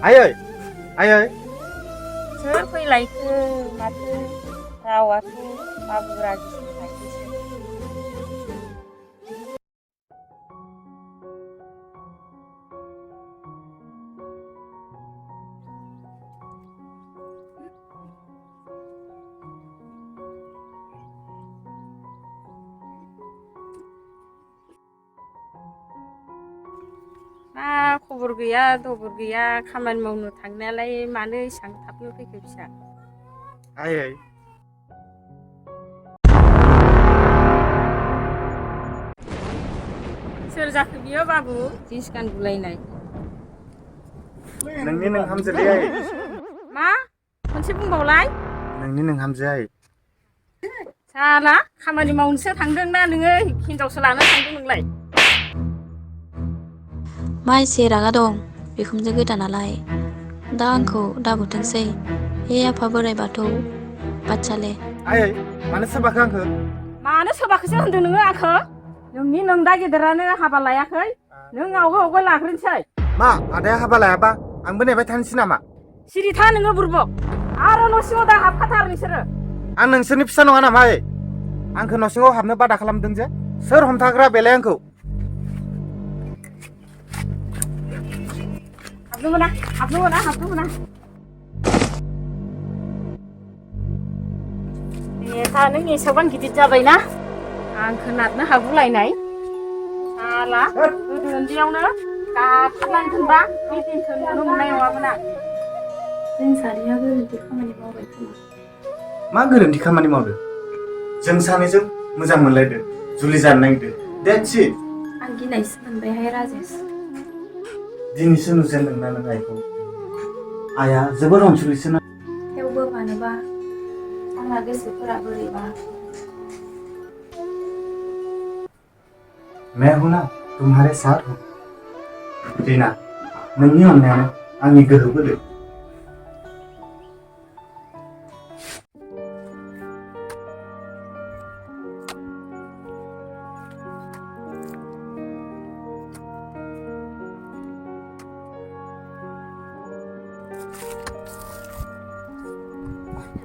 आयै आयै सोर फैलायखो माथो रावाथ' बाबु राजुसो लायदोसो। मा खबर गैया दबर गैया खामानि मावनो थांनायालाय मानो एसां थाबनो फैखो फिसा? आयै सोर जाखो बियो बाबु जिन्स गान गुलायनाय? नोंनि नोंहामजोलै आयै। मा खनसे बुंबावलाय? नोंनि नोंहामजो आयै। साला खामानि मावनोसो थांदों ना नोङो हिनजावसो लानो थांदों नोंलाय? मा एसे रागा दं बिखुनजो गोदानालाय? दा आंखौ दाबुथोंसै हे आफा बोराइ बाथौ बादसाले। आयै मानो सोबाखै आंखो? मानो सोबाखैसो होनदों नोङो आंखो? नोंनि नोंदा गेदेरानो हाबा लायाखै नों आवगाय लाग्रोनोसै। मा आदाया हाबा लायाबा आंबो नेबाय थानोसै नामा? सिरि था नोङो बुरबक आरो न' सिङाव दा हाबखाथार नोंसोरो। आं नोंसोरनि फिसा नङा नामा आयै? आंखो न' सिङाव हाबनो बादा खालामदों जे सोर हमथाग्रा बेलाय आंखौ? हाबनो मोना हाबनो मोना हाबनो मोना। नेहा नों एसेबां गिदिर जाबायना आंखो नारनो हागुलायनाय। साला गोदो उन्दैयावनो गाथारनानै दोनबा बे दिनखौ नुनो मोननाय नङामोन आं। जों सानैया गोरोन्थि खामानि मावबाय खोमा। मा गोरोन्थि खामानि मावदों? जों सानैजों मोजां मोनलायदों जुलि जानो नागिरदों देट्स इट। आं गिनायसो मोनबायहाय राजेस। दिनैसो नुजेनदोंना नों आइखौ? आइया जोबोर अनसुलिसो ना? थेवबो मानोबा आंना गोसोफोरा बोरैबा। मैं हूं ना तुम्हारे साथ हूं। रिना नोंनि अननायानो आंनि गोहो बोलो।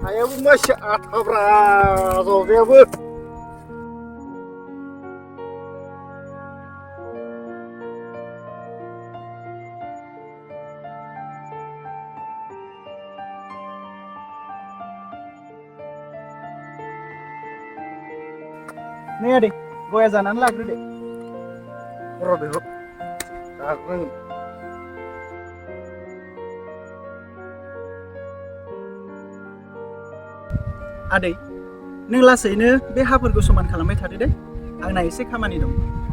आयाबो मानसि आथाब्रा जजायाबो। नै आदै गया जानानै लाग्रो दे। र' दे र' जाग्रोनांगोन। आदै नों लासैनो बे हाफोरखौ समान खालामबाय थादो दे। आंना एसे खामानि दं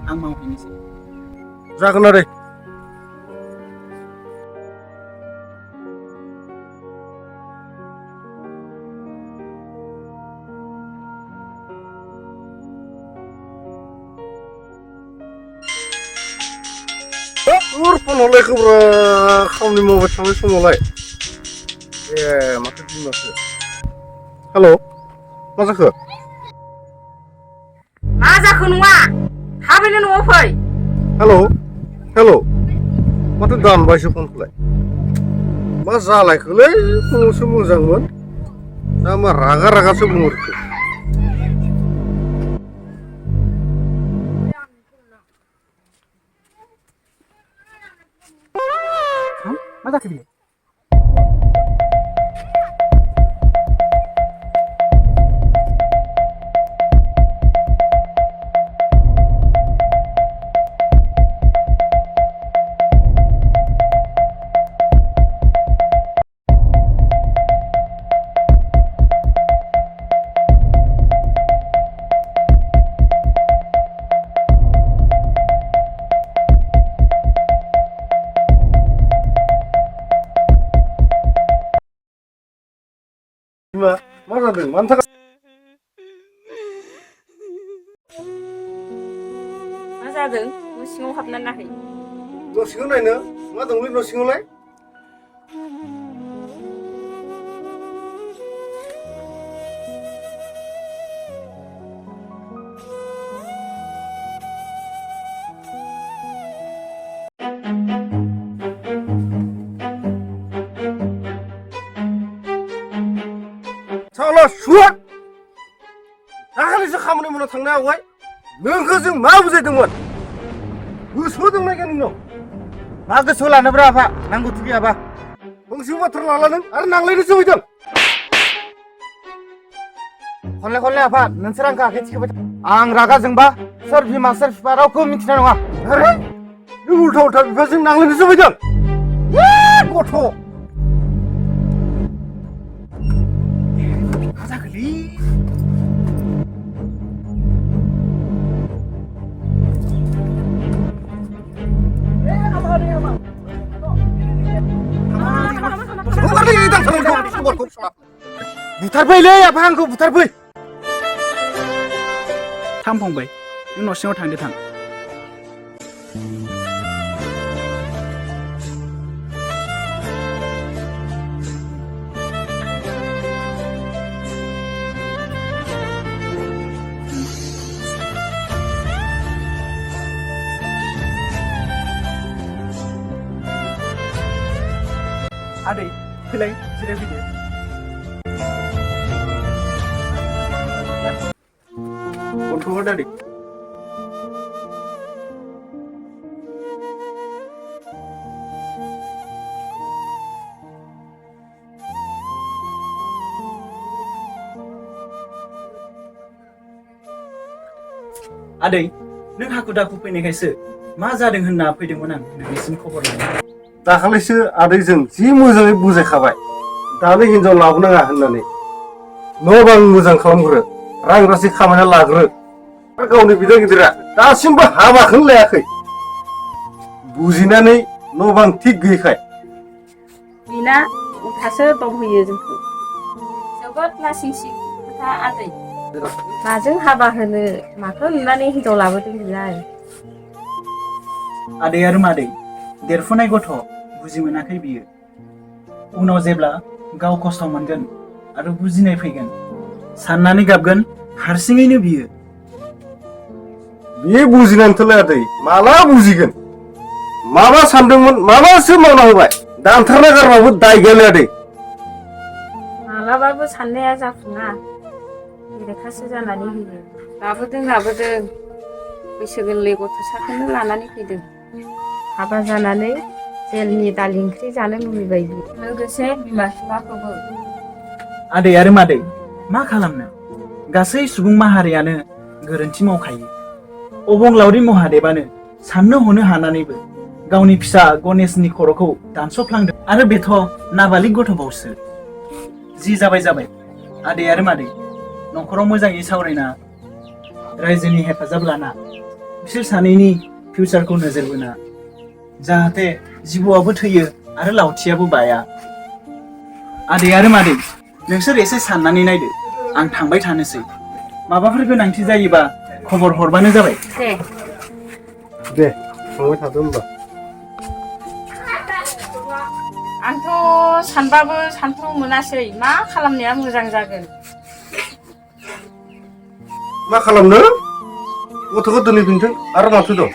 आं मावहैनोसै। जागोन आदै। फन हरलायखोब्रा खामानि मावबाय थानाय समावलाय। ए माथो बिमासो। हेल' मा जाखो? मा जाखो नङा थाबैनो न'आव फै। हेल' हेल' माथो दानबायसो फनखौलाय। मा जालायखोलै फुङावसो मोजांमोन दा मा रागा रागासो बुंहरखो? मा जाखो बिलाय? बिमा मा जादों मानो थाखाय? मा जादों न' सिङाव हाबनानै नाहै। न' सिङाव नायनो मा दंलै न' सिङावलाय? दाखालिसो खामानि मावना थांनो आवगाय नोंखौ जों मा बुजायदोंमोन गोसोआव दंना गैया नोंनाव मा गोसोआव लानोब्रा आफा नांगौथि गैयाबा फंसे बाथ्रा लाला नों आरो नांलायनोसो फैदों खनले खनले आफा नोंसोर आंखौ आखाइ थिखोबाय आं रागा जोंबा सोर बिमा सोर बिफा रावखौ मिथिनाय नङा अरे नों उल्था उल्था बिफाजों नांलायनोसो फैदों गथ' मा जाखोलै बुथारफैलै आफा आंखौ बुथारफै थां फंबाय नों न' सिङाव थांदो थां आदै फैलाय जिरायफैदो गथ'आ दादै आदै नों हाखु दाखु फैनायखायसो मा जादों होनना फैदोंमोन आं नोंनिसिम खबर लानो दाखालिसो आदैजों जि मोजाङै बुजायखाबाय दानो हिनजाव लाबोनाङा होननानै न' बां मोजां खालामग्रो रां रासि खामायना लाग्रो आरो गावनि बिदा गिदिरा दासिमबो हाबाखौनो लायाखै बुजिनानै न' बां थिग गैयैखाय बिना उल्थासो दमहोयो जोंखौ जोबोद लासिंसिं खोथा आदै माजों हाबा होनो माखौ नुनानै हिनजाव लाबोदों बिलाय आदै आरो मादै देरफुनाय गथ' बुजि मोनाखै बियो उनाव जेब्ला गाव खस्थ' मोनगोन आरो बुजिनाय फैगोन साननानै गाबगोन हारसिङैनो बियो बे बुजिनानैथ'लाय आदै माला बुजिगोन माबा सानदोंमोन माबासो मावना होबाय दानथारना गारबाबो दाय गैयालै आदै मालाबाबो साननाया जाफुङा बेरेखासो जानानै होयो लाबोदों बैसो गोरलै गथ'साखौनो लानानै फैदों हाबा जानानै जेलनि दालि ओंख्रि जानो लुबैबाय लोगोसे बिमा बिफाखौबो आदै आरो मादै मा खालामनो गासै सुबुं माहारियानो गोरोन्थि मावखायो अबंलावरि महादेबानो साननो हनो हानानैबो गावनि फिसा गणेशनि खर'खौ दानस'फ्लांदों आरो बेथ' नाबालिग गथ'बावसो जि जाबाय आदै आरो मादै न'खराव मोजाङै सावरायना रायजोनि हेफाजाब लाना बिसोर सानैनि फिउचारखौ नोजोर बोना जाहाथे जिबौआबो थैयो आरो लावथियाबो बाया आदै आरो मादै नोंसोर एसे साननानै नायदो आं थांबाय थानोसै माबाफोर गोनांथि जायोबा खबर हरबानो जाबाय दे थांबाय थादो होमबा आंथ' सानबाबो सानथ्र' मोनासै मा खालामनाया मोजां जागोन मा खालामनो गथ'खौ दोनहैफिनथों आरो माथो दं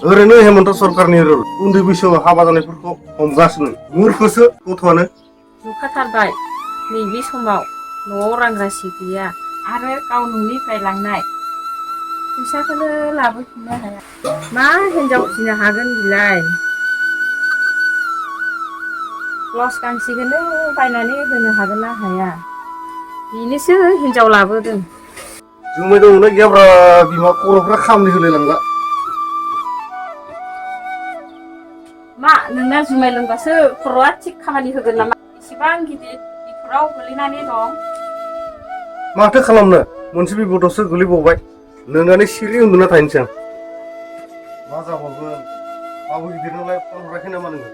ओरैनो हेमन्त सरकारनि रुल उन्दै बैसोआव हाबा जानायफोरखौ हमगासिनो मुर्खसो गथ'आनो नुखाथारबाय नैबे समाव न'आव रां रासि गैया आरो गाव न'निफ्राय लांनाय फैसाखौनो लाबोफिननो हाया मा हिनजाव फिनो हागोन बिलाय ब्लाउस गांसेखौनो बायनानै होनो हागोन ना हाया बेनोसो हिनजाव लाबोदों जुमाय दंना गैयाब्रा बिमा खर'फ्रा खामनि होलायलांला मा नोंना जुमाय लोंबासो खर'आ थिग खामानि होगोन नामा एसेबां गिदिर बिफोराव गोलैनानै दं माथो खालामनो मोनसे बिपदआवसो गोलैबावबाय लोंनानै सिरि उन्दुना थाहैनोसै आं मा जाबावगोन बाबु गिदिर नालाय फन हराखै नामा नोङो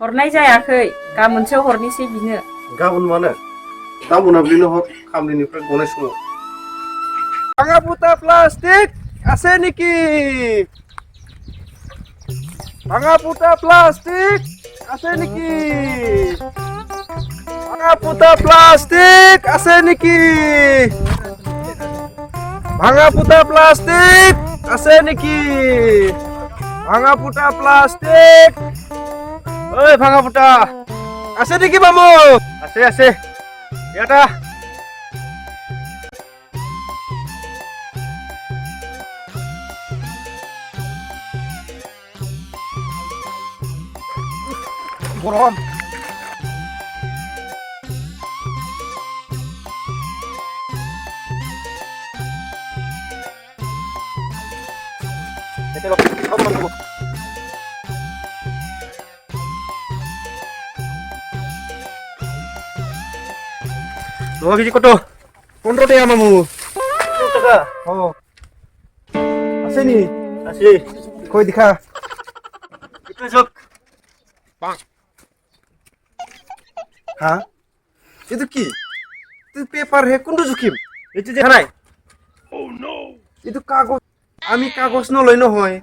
हरनाय जायाखै गाबोनसो हरनोसै बिनो गाबोन मानो दा मोनाबिलिनो हर खामलिनिफ्राय गनाय समाव भाङा पुता प्लास्टिक আছে নেকি ভাঙা পুতা প্লাস্টিক আছে নেকি ভাঙা পুতা প্লাস্টিক আছে নেকি ভাঙা পুতা প্লাস্টিক আছে নেকি ভাঙা পুতা প্লাস্টিক ওই ভাঙা পুতা আছে নেকি মামু আছে আছে এটা गरम Dua biji koto. 15 টাকা মামু। 15 টাকা ও আছে নি আছে কই দেখা একটু যোগ হ্যাঁ itu কি itu পেপার হে কোনটো জুকিম এটি দেখা নাই itu কাগজ আমি কাগজ নলৈ নহয়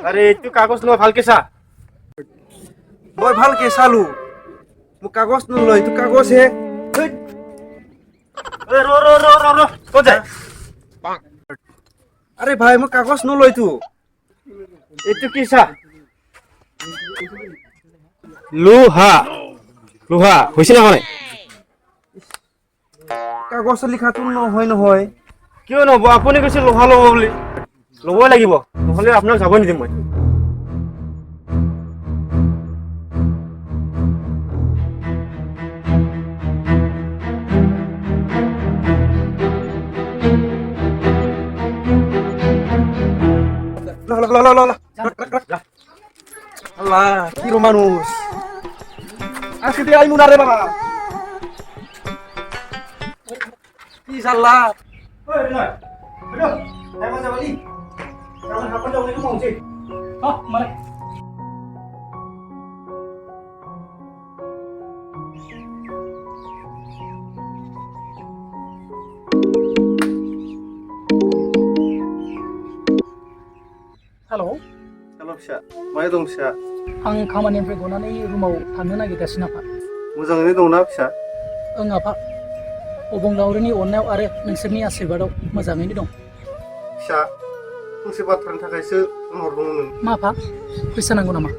আরে একটু কাগজ লও ভালকে চা মই ভালকে চালো মোক কাগজ নলয় itu কাগজ হে रो रो रो रो रो কো যায় আরে ভাই মোক কাগজ নলয় তো একটু কি চা লোহা লোহা হইছে না হয় কাগজ লিখাটো নহয় নহয় কিয় নহব আপুনি কৈছে লোহা ল'ব বুলি ল'বই লাগিব নহলে আপোনাক যাব নিদিম মই lah Allah kiro manus asli dia imun are baba কি সাল্লা ওই বিনয় বিনয় টাইম আছে বলি কারণ হাপন যাও একটু পৌঁছে হ্যাঁ মানে हेलौ हेल' फिसा माया दं फिसा आं खामानिनिफ्राय गनानै रुमाव थांनो नागिरगासिनो आफा मोजाङैनो दंना फिसा ओं आफा अबंलावरिनि अननायाव आरो नोंसोरनि आशीर्बादाव मोजाङैनो दं फिसा फंसे बाथ्रानि थाखायसो फन हरदोंमोन मा आफा फैसा नांगौ नामा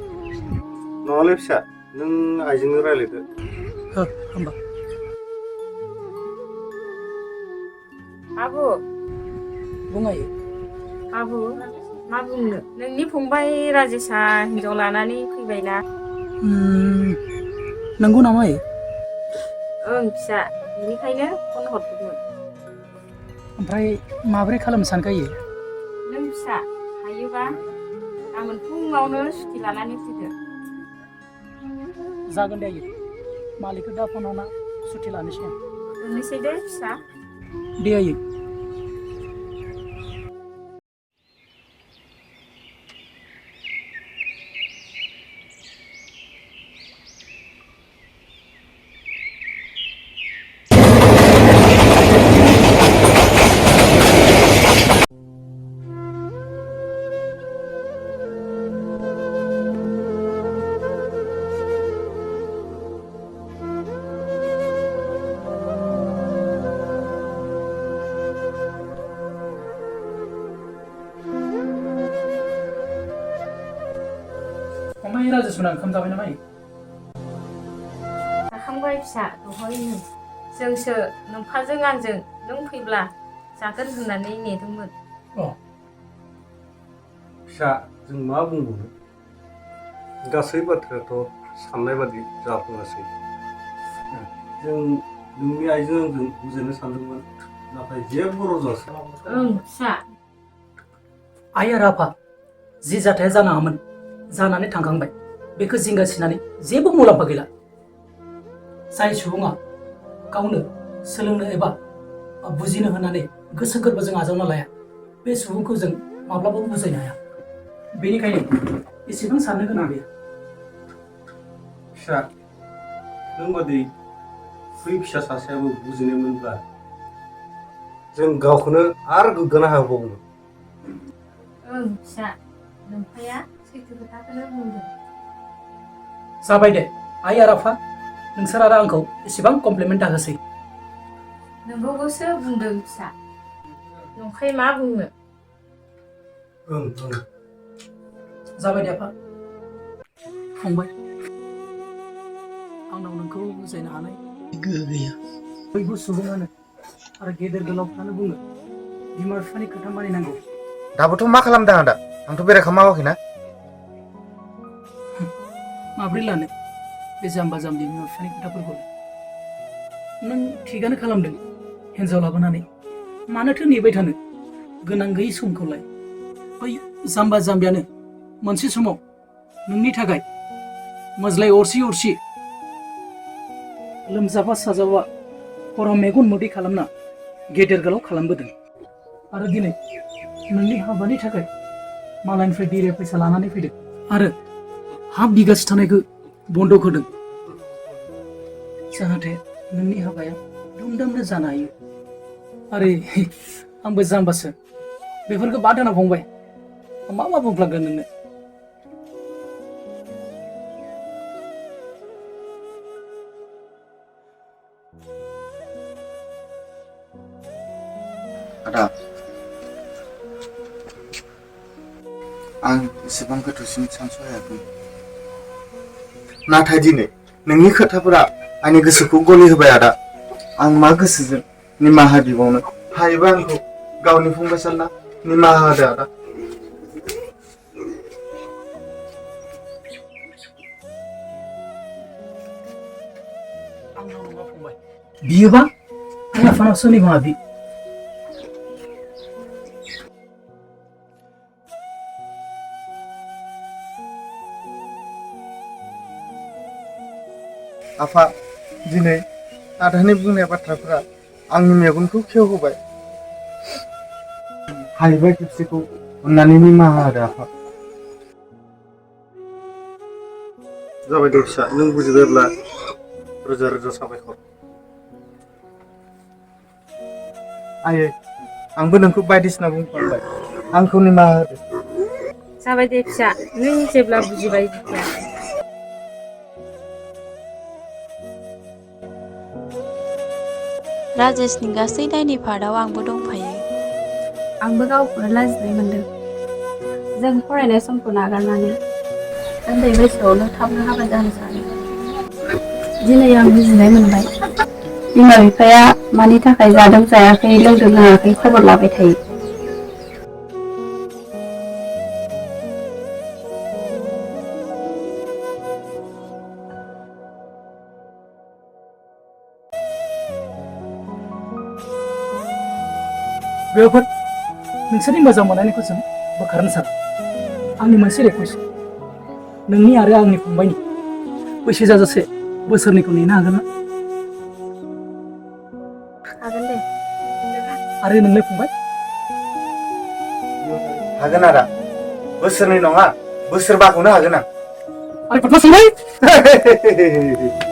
नङालै फिसा नों आइजोंनो रायलायदो हो होमबा आबु बुंहायो आबु मा बुंनो नोंनि फंबाय राजेशा हिनजाव लानानै फैबायना नंगौ नामा ओं फिसा बेनिखायनो फन हरदोंमोन ओमफ्राय माबोरै खालामनो सानखायो नों फिसा हायोबा गाबोन फुङावनो सुटि लानानै फैदो जागोन दे आयै मालिकखौ दा फन हरना सुटि लानोसै आं दोननोसै दे फिसा दे आयै फंबाय राजेशमोना ओंखाम जाबाय नामा जाखांबाय फिसा दहायनो जोंसो नोंफाजों आंजों नों फैब्ला जागोन होननानै नेदोंमोन अ फिसा जों मा बुंबावनो गासै बाथ्रायाथ' साननाय बादि जाफुङासै जों नोंनि आइजों आंजों बुजायनो सानदोंमोन नाथाय जेबो रजासै ओं फिसा आइ आरो आफा जि जाथाया जानाङामोन जानानै थांखांबाय बेखौ जिंगासिनानै जेबो मुलाम्फा गैला जाय सुबुङा गावनो सोलोंनो एबा बुजिनो होननानै गोसो गोरबोजों आजावना लाया बे सुबुंखौ जों माब्लाबाबो बुजायनो हाया बेनिखायनो एसेबां साननो गोनां गैया फिसा नों बादि बै फिसा सासेयाबो बुजिनायमोनब्ला जों गावखौनो आरो गोग्गानो हाबावगौमोन ओं फिसा नोंफाया सैथो खोथाखौनो बुंदों जाबाय दे आइ आरो आफा नोंसोर आरो आंखौ एसेबां कमप्लिमेन्ट दाहोसै नोंगौबोसो बुंदों फिसा नंखाय मा बुंनो ओं जाबाय दे आफा फंबाय आंनाव नोंखौ बुजायनो हानाय गोहो गैया बयबो सुबुङानो आरो गेदेर गोलावफ्रानो बुङो बिमा बिफानि खोथा मानिनांगौ दाबोथ' मा खालामदों आदा आंथ' बेरायखा मावाखैना माब्रै लानो बे जाम्बा जाम्बि बिमा बिफानि खोथाफोरखौ नों थिगानो खालामदों हिन्जाव लाबोनानै मानोथो नेबाय थानो गोनां गैयै समखौलाय बै जाम्बा जाम्बियानो मोनसे समाव नोंनि थाखाय मोज्लाय अरसि अरसि लोमजाबा साजाबा हराव मेगन मोदै खालामना गेदेर गोलाव खालामबोदों आरो दिनै नोंनि हाबानि थाखाय मालायनिफ्राय बिरे फैसा लानानै फैदों आरो हा बिगासे थानायखौ बन्दक होदों जाहाथे नोंनि हाबाया धुमधामनो जानो हायो आरे आंबो जाम्बासो बेफोरखौ बाद होना फंबाय मा बुंफ्लांगोन नोंनो आदा आं एसेबां गोथौसिम सानस'हायाखै नाथाय दिनै नोंनि खोथाफोरा आंनि गोसोखौ गलि होबाय आदा आं मा गोसोजों निमाहा बिबावनो हायोबा आंखौ गावनि फंबाय सानना निमाहा होदो आदा आंनाव नङा फंबाय बियोबा आं आफानावसो निमाहा बि आफा दिनै आदानि बुंनाय बाथ्राफोरा आंनि मेगनखौ खेवहोबाय हायोबा खेबसेखौ अननानै निमाहा होदो आफा जाबाय दे फिसा नों बुजिबायब्ला रोजा रोजा साबायखर आयै आंबो नोंखौ बायदिसिना बुंफ्लांबाय आंखौ निमाहा होदो जाबाय दे फिसा नों जेब्ला बुजिबाय बिदिया राजेशनि गासै दायनि फार्टआव आंबो दंफायो आंबो गावखौनो लाजिनाय मोनदों जों फरायनाय समखौ नागारनानै उन्दै बैसोआवनो थाबनो हाबा जानो सानो दिनै आं बुजिनाय मोनबाय बिमा बिफाया मानि थाखाय जादों जायाखै लोंदों लोङाखै खबर लाबाय थायो बेफोर नोंसोरनि मोजां मोननायखौ जों बोखारनो सानो आंनि मोनसे रिकुवेस्ट नोंनि आरो आंनि फंबायनि बैसो जाजासे बोसोरनैखौ नेनो हागोन ना हागोन दे आरो नोंलाय फंबाय हागोन आदा बोसोरनै नङा बोसोरबाखौनो हागोन आं आरे फंबाय